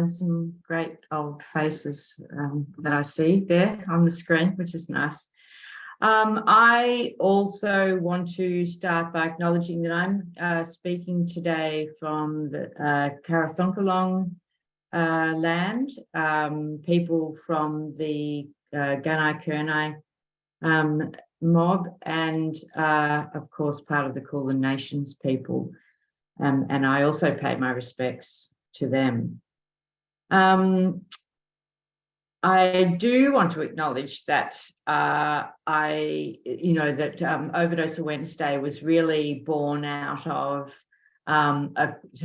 some great old faces that I see there on the screen, which is nice. I also want to start by acknowledging that I'm speaking today from the Karathonkalong land, people from the Gunai Kurnai mob, and of course part of the Kulin Nations people. And I also pay my respects to them. I do want to acknowledge that Overdose Awareness Day was really born out of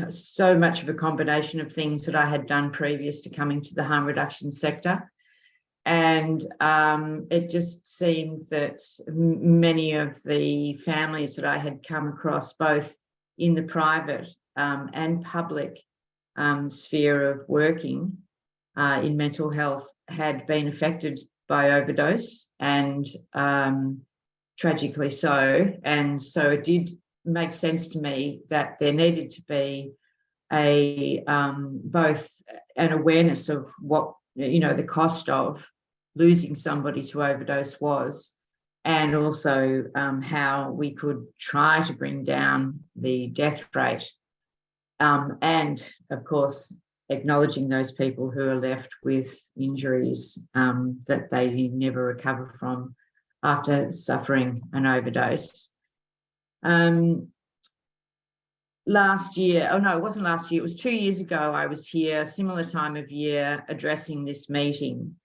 so much of a combination of things that I had done previous to coming to the harm reduction sector. And it just seemed that many of the families that I had come across, both in the private and public sphere of working in mental health, had been affected by overdose, and tragically so. And so it did make sense to me that there needed to be both an awareness of what, the cost of losing somebody to overdose was, and also how we could try to bring down the death rate, and of course acknowledging those people who are left with injuries that they never recover from after suffering an overdose. Last year, it wasn't last year, it was 2 years ago, I was here, similar time of year, addressing this meeting.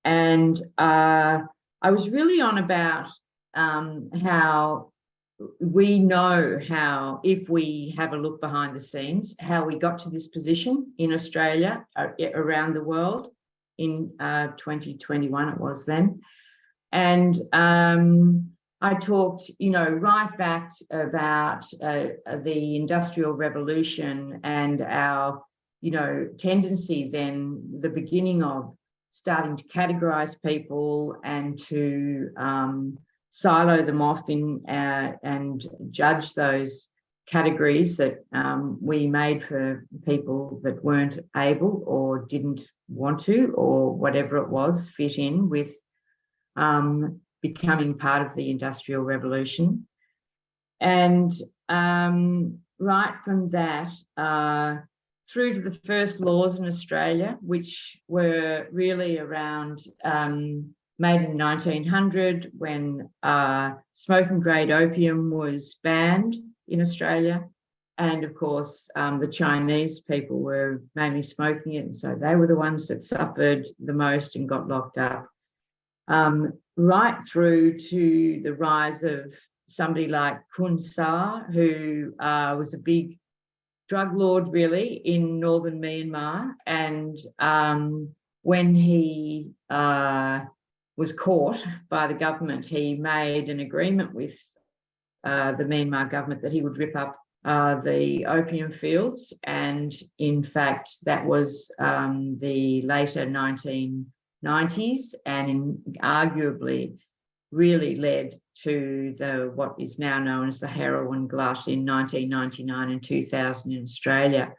And I was really on about how we know how, if we have a look behind the scenes, how we got to this position in Australia, around the world, in 2021 it was then. And I talked, right back about the Industrial Revolution and our, tendency then, the beginning of starting to categorise people and to silo them off in and judge those categories that we made for people that weren't able or didn't want to, or whatever it was, fit in with becoming part of the Industrial Revolution. And right from that through to the first laws in Australia, which were really around made in 1900, when smoking grade opium was banned in Australia. And of course, the Chinese people were mainly smoking it, and so they were the ones that suffered the most and got locked up. Right through to the rise of somebody like Kun Sa, who was a big drug lord really in northern Myanmar. And when he was caught by the government, he made an agreement with the Myanmar government that he would rip up the opium fields. And in fact, that was the later 1990s, and arguably really led to what is now known as the heroin glut in 1999 and 2000 in Australia.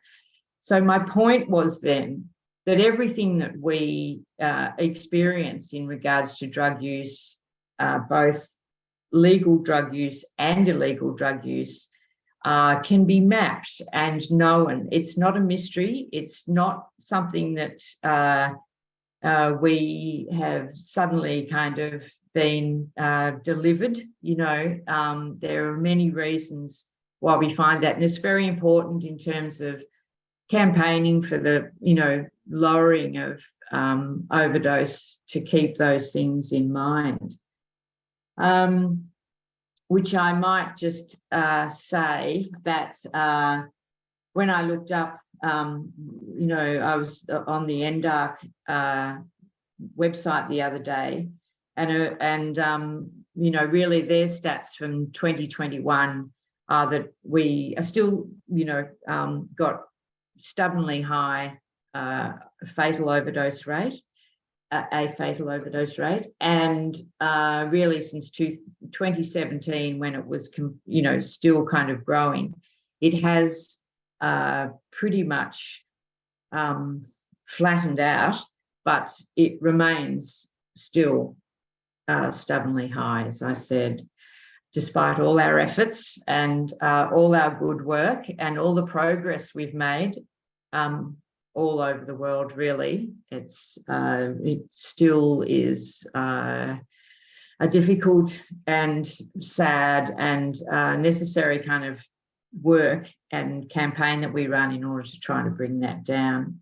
So my point was then that everything that we experience in regards to drug use, both legal drug use and illegal drug use, can be mapped and known. It's not a mystery. It's not something that we have suddenly kind of been delivered. There are many reasons why we find that, and it's very important in terms of campaigning for the lowering of overdose, to keep those things in mind. Which I might just say that when I looked up, I was on the NDARC website the other day, and really their stats from 2021 are that we are still, got stubbornly high fatal overdose rate, and really since 2017, when it was, still kind of growing, it has pretty much flattened out, but it remains still stubbornly high, as I said, despite all our efforts and all our good work and all the progress we've made all over the world, really. It still is a difficult and sad and necessary kind of work and campaign that we run in order to try to bring that down.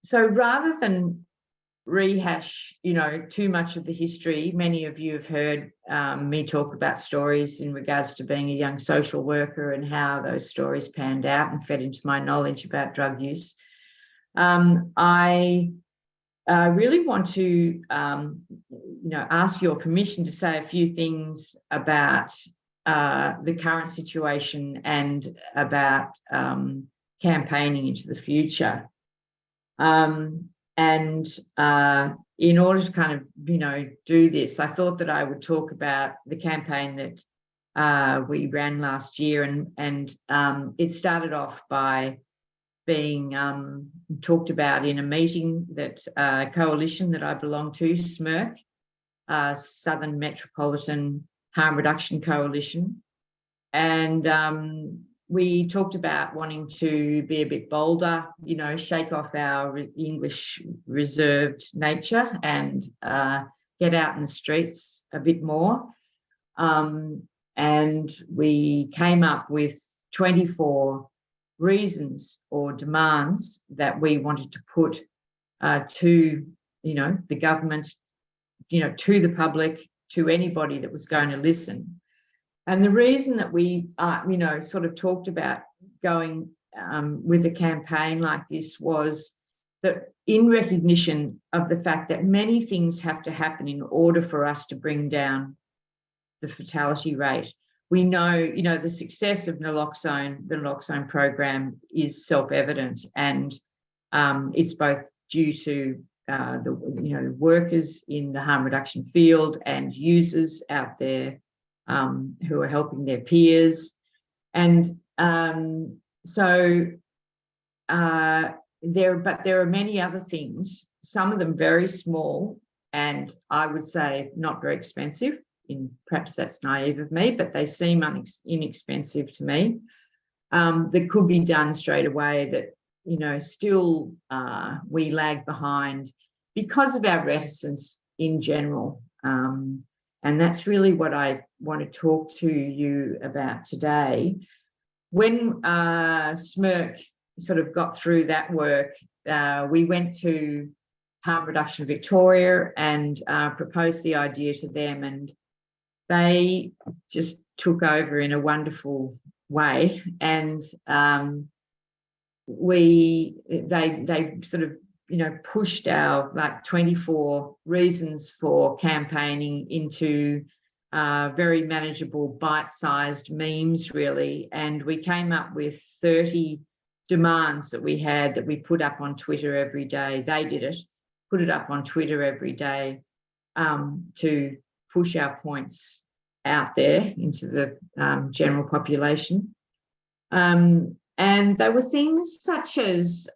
So rather than rehash, too much of the history, many of you have heard me talk about stories in regards to being a young social worker and how those stories panned out and fed into my knowledge about drug use. I really want to, ask your permission to say a few things about the current situation and about campaigning into the future. And in order to kind of, do this, I thought that I would talk about the campaign that we ran last year, and it started off by being talked about in a meeting that coalition that I belong to, SMERC, Southern Metropolitan Harm Reduction Coalition, and we talked about wanting to be a bit bolder, shake off our English reserved nature and get out in the streets a bit more. And we came up with 24 reasons or demands that we wanted to put to, the government, to the public, to anybody that was going to listen. And the reason that we, sort of talked about going with a campaign like this was that in recognition of the fact that many things have to happen in order for us to bring down the fatality rate. We know, the success of naloxone, the naloxone program is self-evident, and it's both due to the workers in the harm reduction field and users out there who are helping their peers. And there are many other things, some of them very small, and I would say not very expensive. Perhaps that's naive of me, but they seem inexpensive to me, that could be done straight away, that, still we lag behind because of our reticence in general. And that's really what I want to talk to you about today. When SMERC sort of got through that work, we went to Harm Reduction Victoria and proposed the idea to them, and they just took over in a wonderful way. And they sort of, pushed our 24 reasons for campaigning into very manageable bite-sized memes, really. And we came up with 30 demands that we put up on Twitter every day. They did it, put it up on Twitter every day to push our points out there into the general population. And they were things such as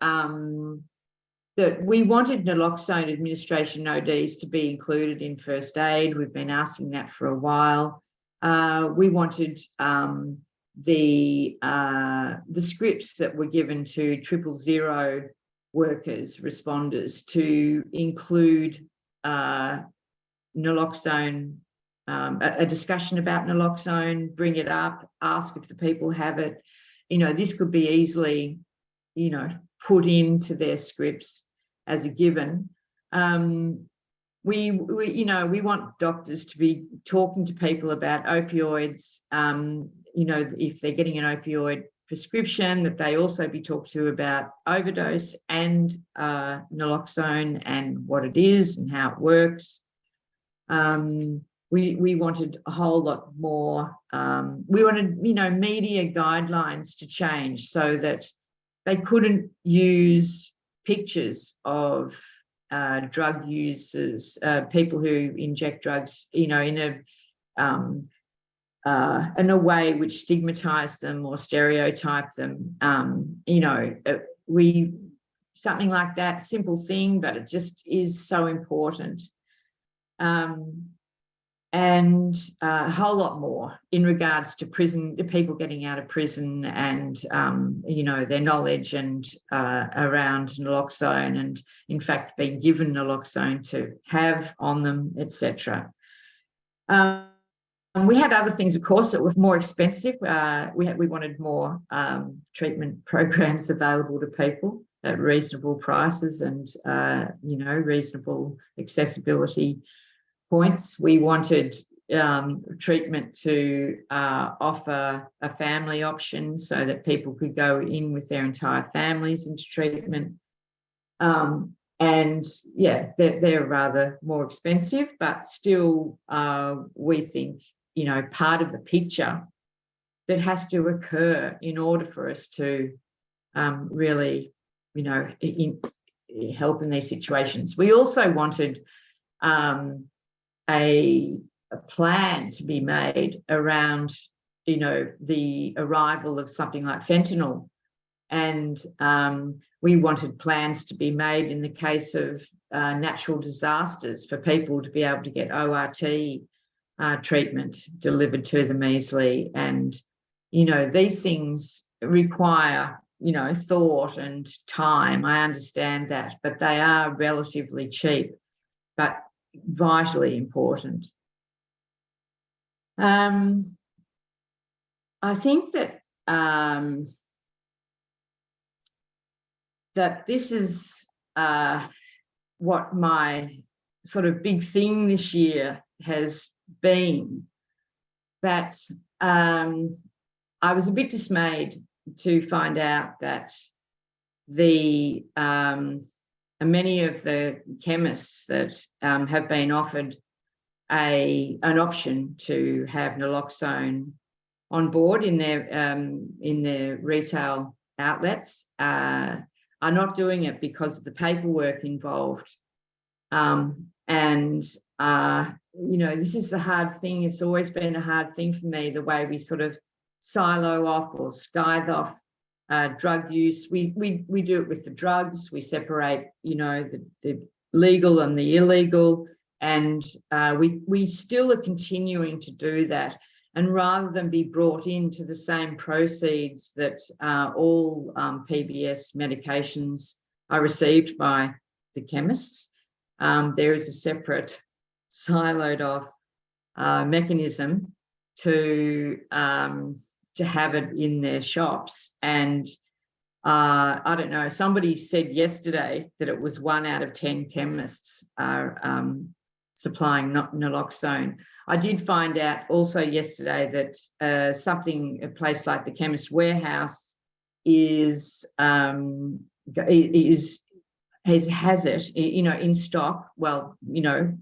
that we wanted naloxone administration ODs to be included in first aid. We've been asking that for a while. We wanted the scripts that were given to 000 workers, responders, to include naloxone, a discussion about naloxone, bring it up, ask if the people have it. This could be easily, put into their scripts as a given. We want doctors to be talking to people about opioids. If they're getting an opioid prescription, that they also be talked to about overdose and naloxone and what it is and how it works. We wanted a whole lot more. We wanted, media guidelines to change so that they couldn't use pictures of drug users, people who inject drugs, in in a way which stigmatise them or stereotype them. Something like that, simple thing, but it just is so important. And a whole lot more in regards to prison, the people getting out of prison, and their knowledge and around naloxone, and in fact being given naloxone to have on them, etc. We had other things, of course, that were more expensive. We wanted more treatment programs available to people at reasonable prices and reasonable accessibility points. We wanted treatment to offer a family option so that people could go in with their entire families into treatment. And yeah, they're rather more expensive, but still we think, part of the picture that has to occur in order for us to really, help in these situations. We also wanted a plan to be made around, the arrival of something like fentanyl. And we wanted plans to be made in the case of natural disasters for people to be able to get ORT treatment delivered to them easily. And, these things require, thought and time. I understand that, but they are relatively cheap, but vitally important. I think that that this is what my sort of big thing this year has been, that I was a bit dismayed to find out that the many of the chemists that have been offered an option to have naloxone on board in their retail outlets are not doing it because of the paperwork involved. This is the hard thing. It's always been a hard thing for me, the way we sort of silo off or scythe off drug use. We do it with the drugs. We separate, the legal and the illegal, and we still are continuing to do that. And rather than be brought into the same proceeds that all PBS medications are received by the chemists, there is a separate siloed off mechanism to have it in their shops. And I don't know, somebody said yesterday that it was 1 out of 10 chemists are supplying naloxone. I did find out also yesterday that a place like the Chemist Warehouse has it, in stock. Well,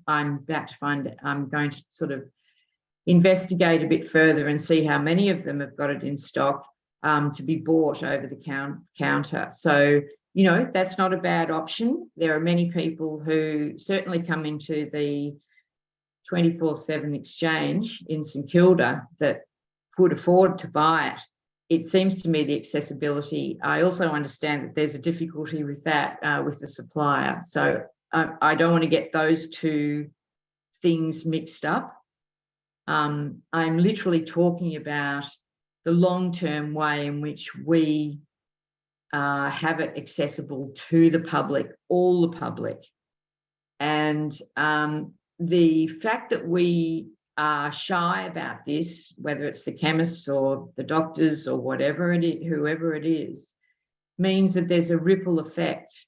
I'm going to sort of investigate a bit further and see how many of them have got it in stock to be bought over the counter. So, that's not a bad option. There are many people who certainly come into the 24/7 exchange in St Kilda that could afford to buy it. It seems to me the accessibility, I also understand that there's a difficulty with that, with the supplier. So I don't want to get those two things mixed up. I'm literally talking about the long-term way in which we have it accessible to the public, all the public. And the fact that we are shy about this, whether it's the chemists or the doctors or whatever it is, whoever it is, means that there's a ripple effect.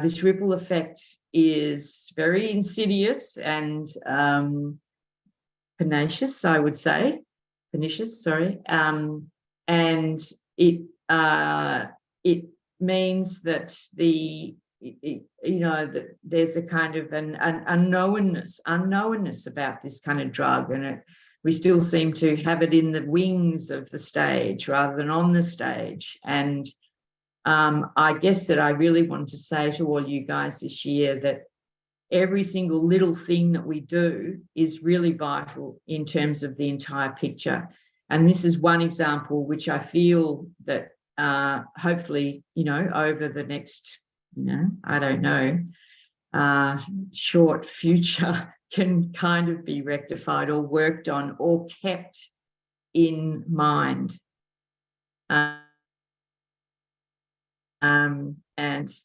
This ripple effect is very insidious and pernicious, I would say. Pernicious, sorry. And it means that that there's a kind of an unknownness about this kind of drug, and we still seem to have it in the wings of the stage rather than on the stage. And I guess that I really wanted to say to all you guys this year that every single little thing that we do is really vital in terms of the entire picture. And this is one example which I feel that hopefully, over the next, I don't know, short future can kind of be rectified or worked on or kept in mind. And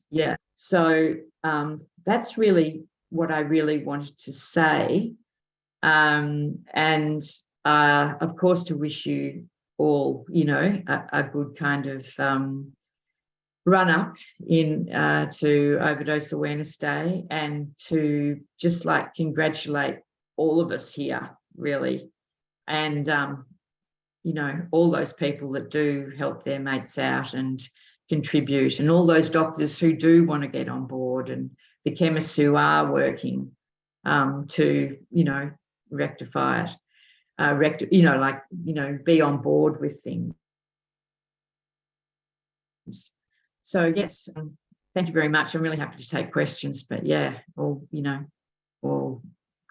yeah, so that's really what I really wanted to say. And of course, to wish you all, a good kind of run up to Overdose Awareness Day, and to just congratulate all of us here, really. And, all those people that do help their mates out and contribute, and all those doctors who do want to get on board, and the chemists who are working to, rectify it, be on board with things. So yes, thank you very much. I'm really happy to take questions, but yeah, all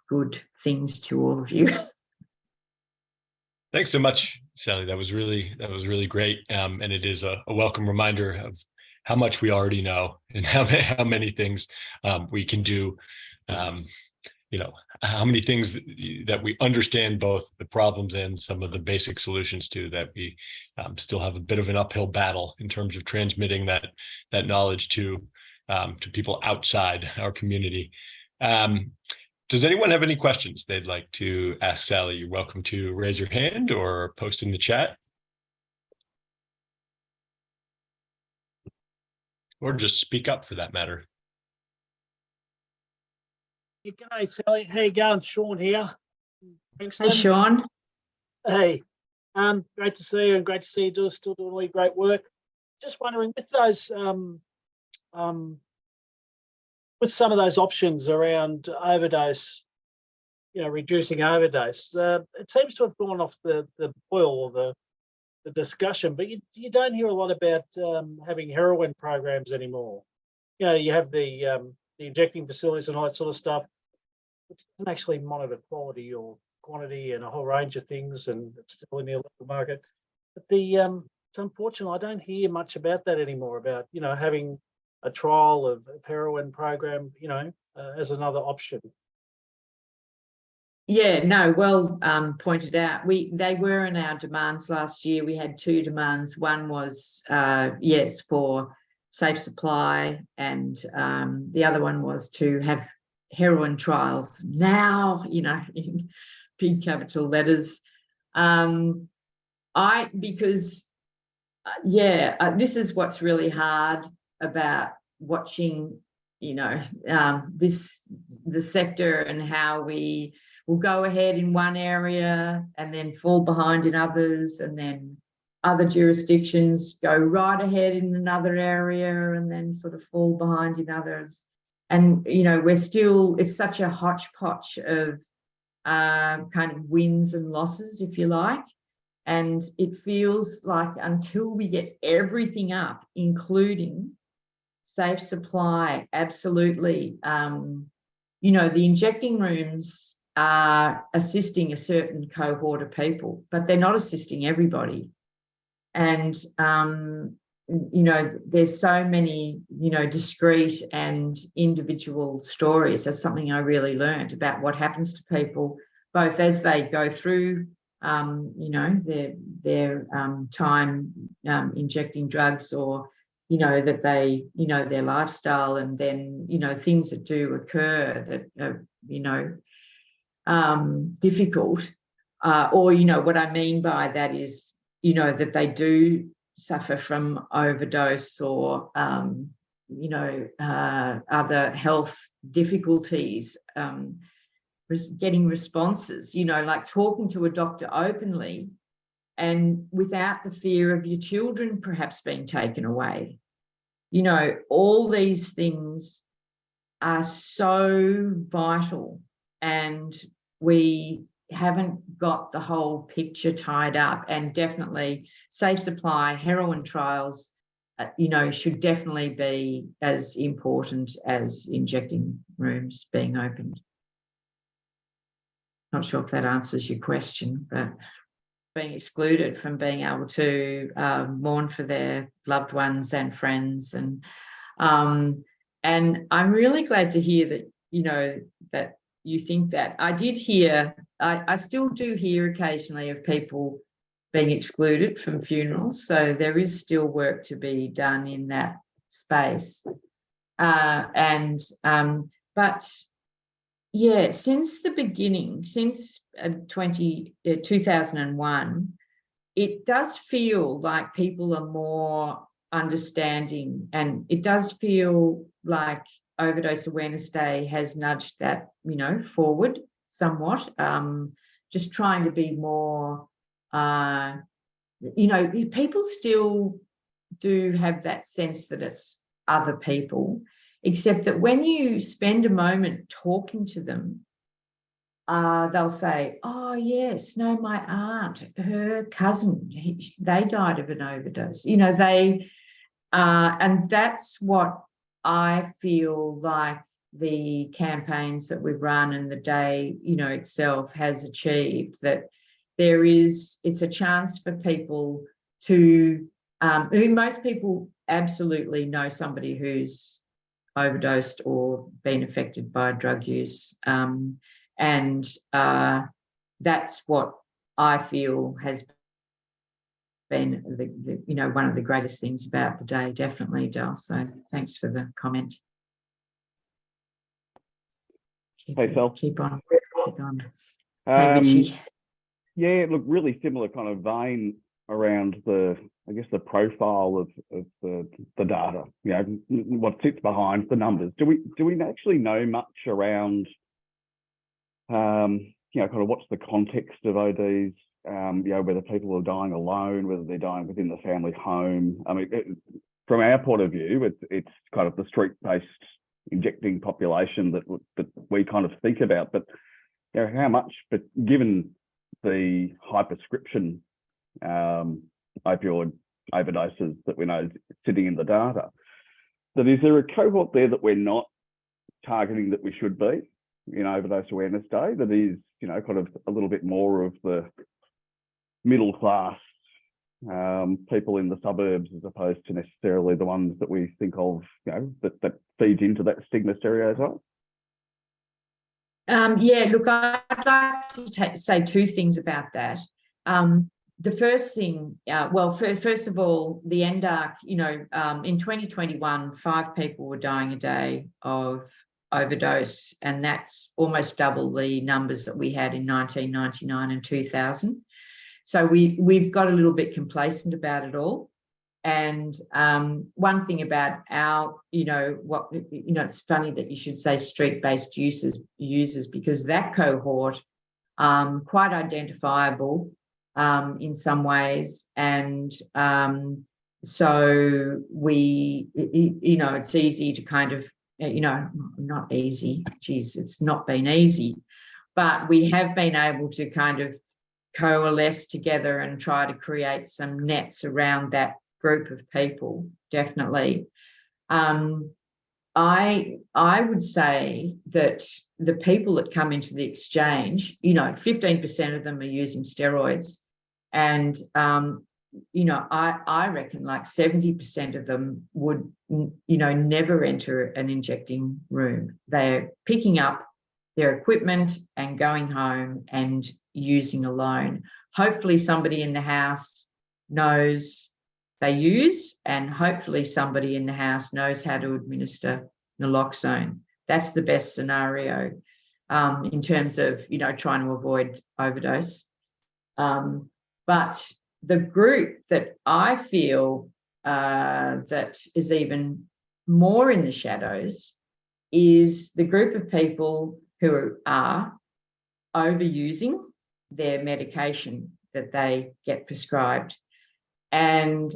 good things to all of you. Thanks so much, Sally. That was really great. And it is a welcome reminder of how much we already know and how many things we can do. How many things that we understand, both the problems and some of the basic solutions to, that we still have a bit of an uphill battle in terms of transmitting that knowledge to people outside our community. Does anyone have any questions they'd like to ask Sally? You're welcome to raise your hand or post in the chat, or just speak up for that matter. Hey, g'day, Sally. How you going? Sean here. Hey, Sean. Hey, great to see you, and great to see you still doing really great work. Just wondering, with those, with some of those options around overdose, reducing overdose, it seems to have gone off the boil or the discussion, but you don't hear a lot about having heroin programs anymore. You have the injecting facilities and all that sort of stuff. It doesn't actually monitor quality or quantity and a whole range of things, and it's still in the illegal market. But it's unfortunate, I don't hear much about that anymore, about having a trial of heroin program, as another option. Yeah, no, well pointed out. They were in our demands last year. We had two demands. One was yes, for safe supply, and the other one was to have heroin trials now, in big capital letters. This is what's really hard about watching, the sector, and how we will go ahead in one area and then fall behind in others, and then other jurisdictions go right ahead in another area and then sort of fall behind in others. And, it's such a hodgepodge of kind of wins and losses, if you like. And it feels like until we get everything up, including safe supply, absolutely, the injecting rooms are assisting a certain cohort of people, but they're not assisting everybody. And, there's so many, discrete and individual stories. That's something I really learned about what happens to people, both as they go through, their time injecting drugs, or, that they, their lifestyle, and then, things that do occur that are, difficult. Or, what I mean by that is, that they do suffer from overdose, or, other health difficulties, getting responses, like talking to a doctor openly and without the fear of your children perhaps being taken away. All these things are so vital, and we haven't got the whole picture tied up. And definitely safe supply, heroin trials, should definitely be as important as injecting rooms being opened. Not sure if that answers your question, but being excluded from being able to mourn for their loved ones and friends. And I'm really glad to hear that, that you think that. I did hear, I still do hear occasionally of people being excluded from funerals. So there is still work to be done in that space. But yeah, since the beginning, since 2001, it does feel like people are more understanding, and it does feel like Overdose Awareness Day has nudged that, forward somewhat. Just trying to be more, people still do have that sense that it's other people, except that when you spend a moment talking to them, they'll say, oh, yes, no, my aunt, her cousin, they died of an overdose. And that's what I feel like the campaigns that we've run and the day, itself has achieved, that it's a chance for people to, most people absolutely know somebody who's overdosed or been affected by drug use. And that's what I feel has been one of the greatest things about the day, definitely, Del. So thanks for the comment. Hey, Phil. Keep on. Hey, Richie. Yeah, look, really similar kind of vein around the profile of the data, what sits behind the numbers. Do we actually know much around, kind of what's the context of ODs, whether people are dying alone, whether they're dying within the family home? I mean, from our point of view, it's kind of the street-based injecting population that we kind of think about, but how much, but given the high prescription opioid overdoses that we know sitting in the data, that is there a cohort there that we're not targeting that we should be in Overdose Awareness Day, that is, kind of a little bit more of the middle class people in the suburbs, as opposed to necessarily the ones that we think of, that feeds into that stigma stereotype? Yeah, look, I'd like to say two things about that. The first thing, first of all, the NDARC, in 2021, 5 people were dying a day of overdose, and that's almost double the numbers that we had in 1999 and 2000. So we've got a little bit complacent about it all. And one thing about our, it's funny that you should say street-based users, because that cohort, quite identifiable in some ways. And so it's easy to kind of, not easy, geez, it's not been easy, but we have been able to kind of coalesce together and try to create some nets around that group of people, definitely. I would say that the people that come into the exchange, 15% of them are using steroids, and I reckon like 70% of them would never enter an injecting room. They're picking up their equipment and going home and using alone. Hopefully somebody in the house knows they use, and hopefully somebody in the house knows how to administer naloxone. That's the best scenario in terms of, trying to avoid overdose. But the group that I feel that is even more in the shadows is the group of people who are overusing their medication that they get prescribed. And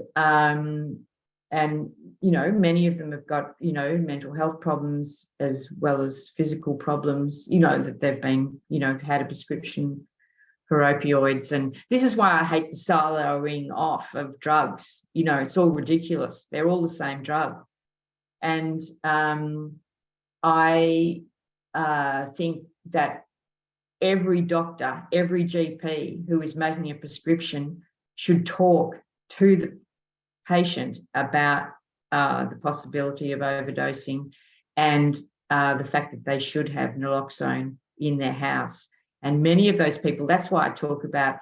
many of them have got, mental health problems as well as physical problems, that they've been, had a prescription for opioids. And this is why I hate the siloing off of drugs. You know, it's all ridiculous. They're all the same drug. And I think that every doctor, every GP who is making a prescription should talk to the patient about the possibility of overdosing and the fact that they should have naloxone in their house. And many of those people, that's why I talk about,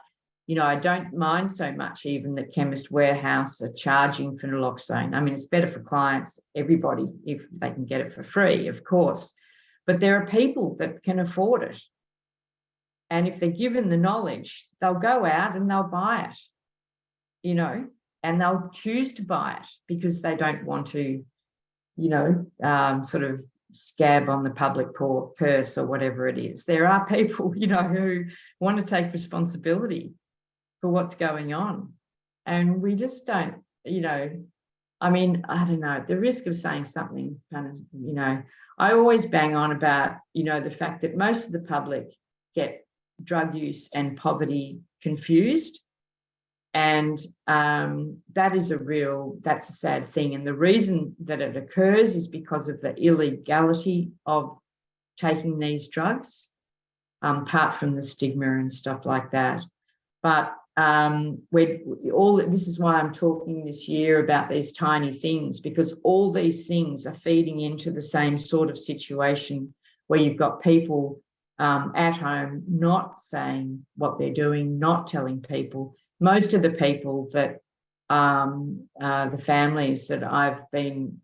you know, I don't mind so much even that Chemist Warehouse are charging for naloxone. I mean, it's better for clients, everybody, if they can get it for free, of course. But there are people that can afford it. And if they're given the knowledge, they'll go out and they'll buy it, you know, and they'll choose to buy it because they don't want to, you know, sort of scab on the public purse or whatever it is. There are people, you know, who want to take responsibility for what's going on. And we just don't, you know, I mean, I don't know, at the risk of saying something kind of, you know, I always bang on about, you know, the fact that most of the public get drug use and poverty confused. And that's a sad thing. And the reason that it occurs is because of the illegality of taking these drugs, apart from the stigma and stuff like that. But this is why I'm talking this year about these tiny things, because all these things are feeding into the same sort of situation where you've got people at home not saying what they're doing, not telling people. Most of the people that the families that I've been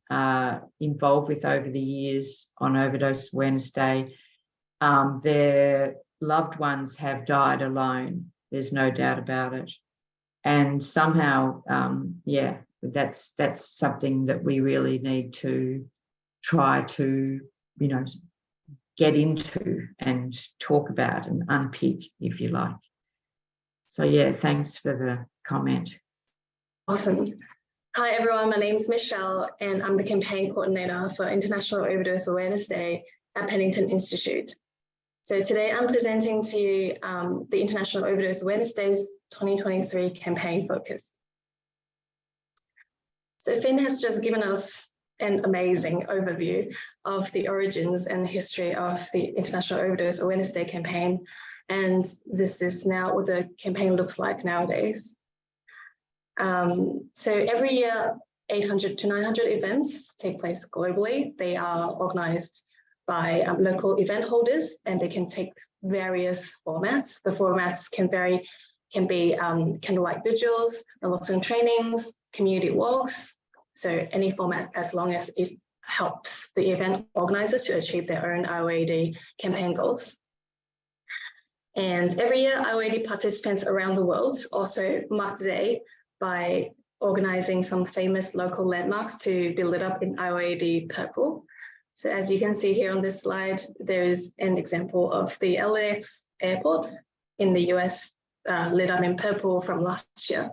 involved with over the years on Overdose Awareness Day, their loved ones have died alone. There's no doubt about it. And somehow, that's something that we really need to try to, you know, get into and talk about and unpick, if you like. So, yeah, thanks for the comment. Awesome. Hi, everyone. My name is Michelle, and I'm the campaign coordinator for International Overdose Awareness Day at Pennington Institute. So today I'm presenting to you the International Overdose Awareness Day's 2023 campaign focus. So Finn has just given us an amazing overview of the origins and the history of the International Overdose Awareness Day campaign. And this is now what the campaign looks like nowadays. So every year, 800 to 900 events take place globally. They are organized by local event holders, and they can take various formats. The formats can vary, can be candlelight vigils, naloxone trainings, community walks. So any format, as long as it helps the event organizer to achieve their own IOAD campaign goals. And every year, IOAD participants around the world also mark the day by organizing some famous local landmarks to be lit up in IOAD purple. So as you can see here on this slide, there is an example of the LAX airport in the US lit up in purple from last year.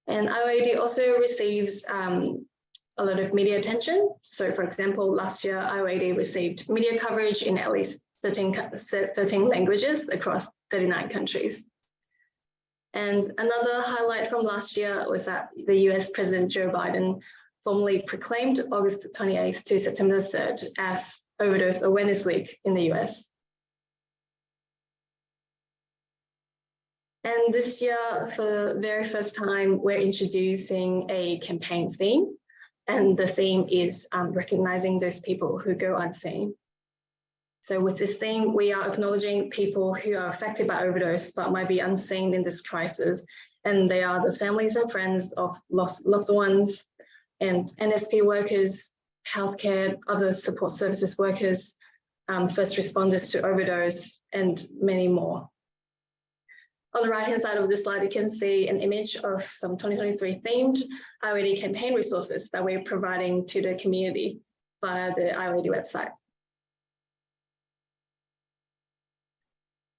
And IOAD also receives a lot of media attention. So for example, last year, IOAD received media coverage in at least 13 languages across 39 countries. And another highlight from last year was that the US President Joe Biden formally proclaimed August 28th to September 3rd as Overdose Awareness Week in the US. And this year, for the very first time, we're introducing a campaign theme. And the theme is recognizing those people who go unseen. So with this theme, we are acknowledging people who are affected by overdose, but might be unseen in this crisis. And they are the families and friends of lost loved ones, and NSP workers, healthcare, other support services workers, first responders to overdose, and many more. On the right-hand side of this slide, you can see an image of some 2023 themed IOAD campaign resources that we're providing to the community via the IOAD website.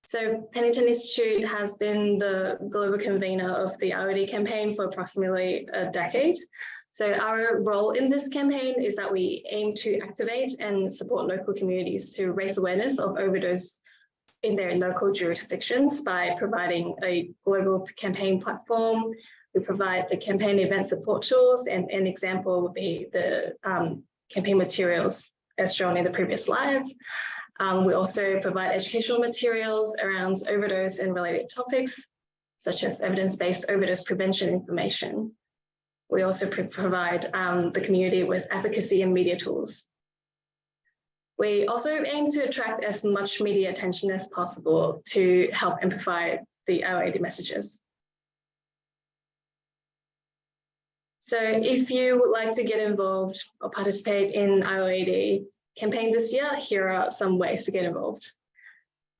So Pennington Institute has been the global convener of the IOAD campaign for approximately a decade. So our role in this campaign is that we aim to activate and support local communities to raise awareness of overdose in their local jurisdictions by providing a global campaign platform. We provide the campaign event support tools, and an example would be the campaign materials as shown in the previous slides. We also provide educational materials around overdose and related topics, such as evidence-based overdose prevention information. We also provide the community with advocacy and media tools. We also aim to attract as much media attention as possible to help amplify the IOAD messages. So if you would like to get involved or participate in IOAD campaign this year, here are some ways to get involved.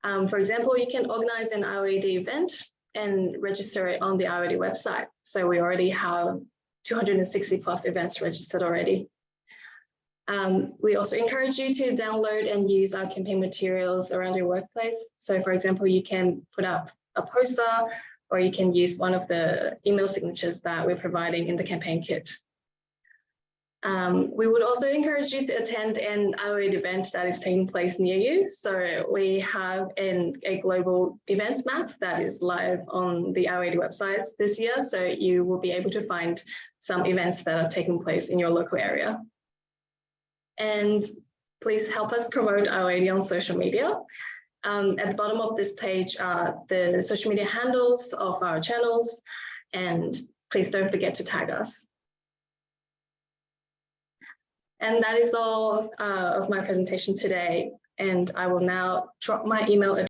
For example, you can organize an IOAD event and register it on the IOAD website. So we already have 260 plus events registered already. We also encourage you to download and use our campaign materials around your workplace. So for example, you can put up a poster, or you can use one of the email signatures that we're providing in the campaign kit. We would also encourage you to attend an IOAD event that is taking place near you. So we have a global events map that is live on the IOAD websites this year. So you will be able to find some events that are taking place in your local area. And please help us promote IOAD on social media. At the bottom of this page are the social media handles of our channels, and please don't forget to tag us. And that is all of my presentation today. And I will now drop my email address